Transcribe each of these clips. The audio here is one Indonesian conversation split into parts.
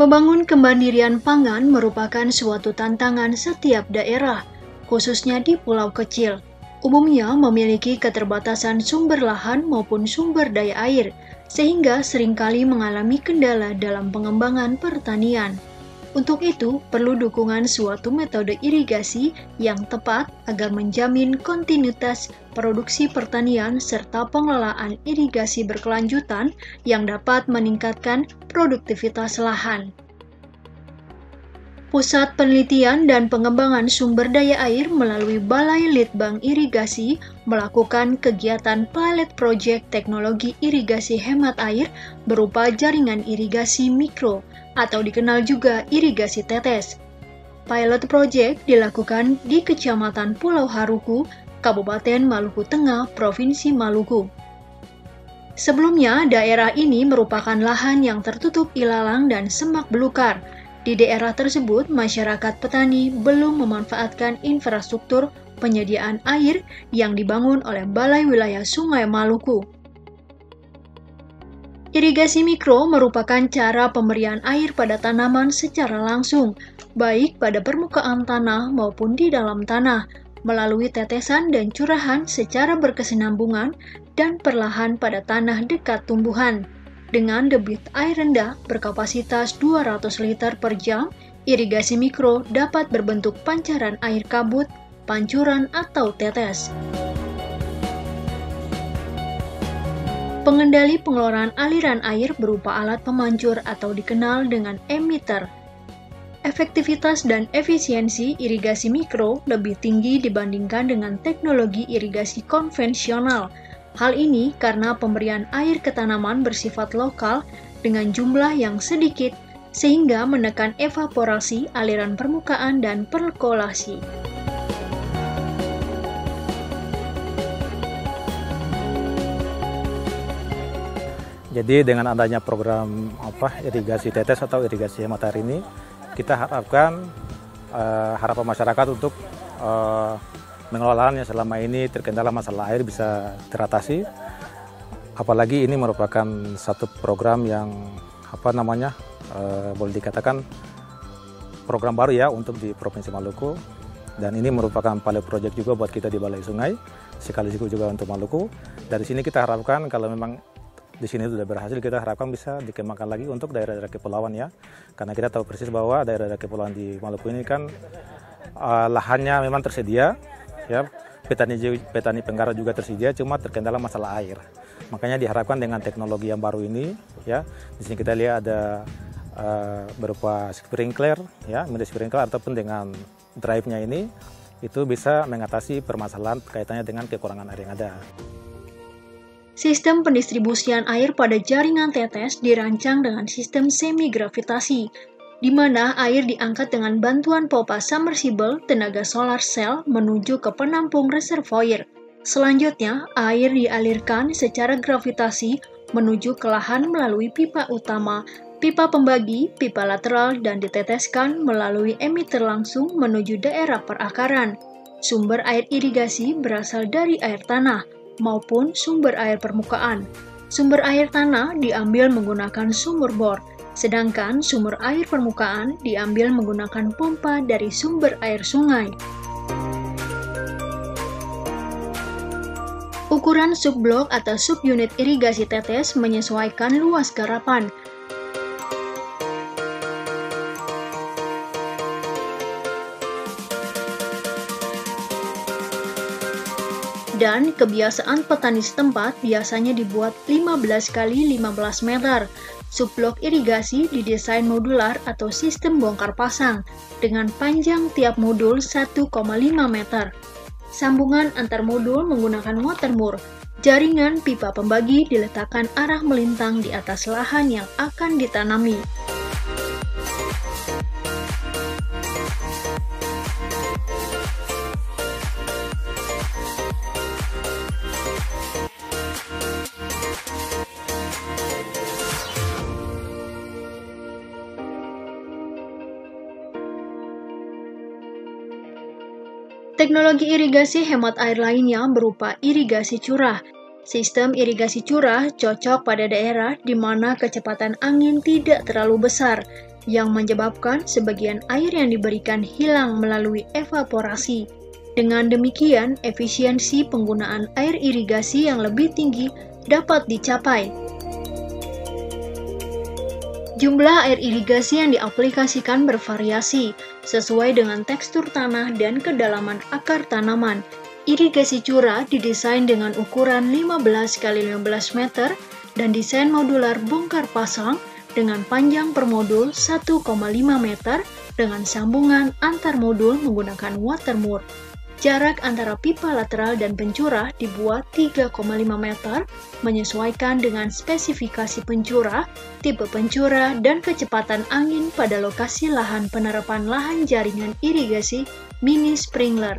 Membangun kemandirian pangan merupakan suatu tantangan setiap daerah, khususnya di pulau kecil. Umumnya memiliki keterbatasan sumber lahan maupun sumber daya air, sehingga seringkali mengalami kendala dalam pengembangan pertanian. Untuk itu, perlu dukungan suatu metode irigasi yang tepat agar menjamin kontinuitas produksi pertanian serta pengelolaan irigasi berkelanjutan yang dapat meningkatkan produktivitas lahan. Pusat Penelitian dan Pengembangan Sumber Daya Air melalui Balai Litbang Irigasi melakukan kegiatan pilot project teknologi irigasi hemat air berupa jaringan irigasi mikro atau dikenal juga irigasi tetes. Pilot project dilakukan di Kecamatan Pulau Haruku, Kabupaten Maluku Tengah, Provinsi Maluku. Sebelumnya, daerah ini merupakan lahan yang tertutup ilalang dan semak belukar. Di daerah tersebut, masyarakat petani belum memanfaatkan infrastruktur penyediaan air yang dibangun oleh Balai Wilayah Sungai Maluku. Irigasi mikro merupakan cara pemberian air pada tanaman secara langsung, baik pada permukaan tanah maupun di dalam tanah, melalui tetesan dan curahan secara berkesinambungan dan perlahan pada tanah dekat tumbuhan. Dengan debit air rendah berkapasitas 200 liter per jam, irigasi mikro dapat berbentuk pancaran air kabut, pancuran, atau tetes. Pengendali pengeluaran aliran air berupa alat pemancur atau dikenal dengan emitter. Efektivitas dan efisiensi irigasi mikro lebih tinggi dibandingkan dengan teknologi irigasi konvensional. Hal ini karena pemberian air ke tanaman bersifat lokal dengan jumlah yang sedikit, sehingga menekan evaporasi aliran permukaan dan perkolasi. Jadi dengan adanya program irigasi tetes atau irigasi hemat air ini, kita harapkan harapan masyarakat untuk mengelolanya selama ini terkendala masalah air bisa teratasi. Apalagi ini merupakan satu program yang boleh dikatakan program baru ya untuk di Provinsi Maluku, dan ini merupakan pilot project juga buat kita di Balai Sungai, sekaligus juga untuk Maluku. Dari sini kita harapkan kalau memang di sini sudah berhasil, kita harapkan bisa dikembangkan lagi untuk daerah-daerah kepulauan ya, karena kita tahu persis bahwa daerah-daerah kepulauan di Maluku ini kan lahannya memang tersedia ya, petani penggarap juga tersedia, cuma terkendala masalah air. Makanya diharapkan dengan teknologi yang baru ini ya, di sini kita lihat ada berupa sprinkler ya, mini sprinkler ataupun dengan drive-nya ini, itu bisa mengatasi permasalahan kaitannya dengan kekurangan air yang ada. Sistem pendistribusian air pada jaringan tetes dirancang dengan sistem semi-gravitasi, di mana air diangkat dengan bantuan pompa submersible tenaga solar cell menuju ke penampung reservoir. Selanjutnya, air dialirkan secara gravitasi menuju ke lahan melalui pipa utama, pipa pembagi, pipa lateral, dan diteteskan melalui emitter langsung menuju daerah perakaran. Sumber air irigasi berasal dari air tanah maupun sumber air permukaan. Sumber air tanah diambil menggunakan sumur bor, sedangkan sumber air permukaan diambil menggunakan pompa dari sumber air sungai. Ukuran subblok atau subunit irigasi tetes menyesuaikan luas garapan. Dan kebiasaan petani setempat biasanya dibuat 15 kali 15 meter. Subblok irigasi didesain modular atau sistem bongkar pasang dengan panjang tiap modul 1,5 meter. Sambungan antar modul menggunakan watermur. Jaringan pipa pembagi diletakkan arah melintang di atas lahan yang akan ditanami. Teknologi irigasi hemat air lainnya berupa irigasi curah. Sistem irigasi curah cocok pada daerah di mana kecepatan angin tidak terlalu besar, yang menyebabkan sebagian air yang diberikan hilang melalui evaporasi. Dengan demikian, efisiensi penggunaan air irigasi yang lebih tinggi dapat dicapai. Jumlah air irigasi yang diaplikasikan bervariasi sesuai dengan tekstur tanah dan kedalaman akar tanaman. Irigasi curah didesain dengan ukuran 15 x 15 meter dan desain modular bongkar pasang dengan panjang per modul 1,5 meter dengan sambungan antar modul menggunakan watermur. Jarak antara pipa lateral dan pencurah dibuat 3,5 meter, menyesuaikan dengan spesifikasi pencurah, tipe pencurah, dan kecepatan angin pada lokasi lahan penerapan lahan jaringan irigasi mini sprinkler.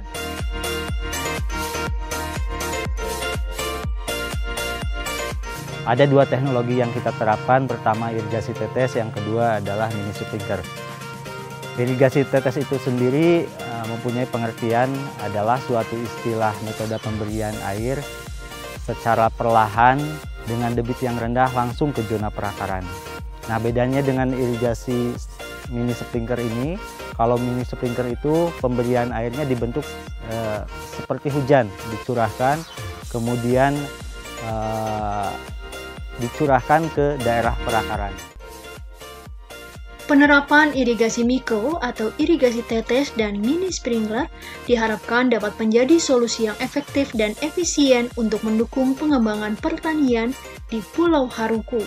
Ada dua teknologi yang kita terapkan, pertama irigasi tetes, yang kedua adalah mini sprinkler. Irigasi tetes itu sendiri mempunyai pengertian adalah suatu istilah metode pemberian air secara perlahan dengan debit yang rendah langsung ke zona perakaran. Nah, bedanya dengan irigasi mini sprinkler ini, kalau mini sprinkler itu pemberian airnya dibentuk seperti hujan, dicurahkan, kemudian dicurahkan ke daerah perakaran. Penerapan irigasi mikro atau irigasi tetes dan mini sprinkler diharapkan dapat menjadi solusi yang efektif dan efisien untuk mendukung pengembangan pertanian di Pulau Haruku.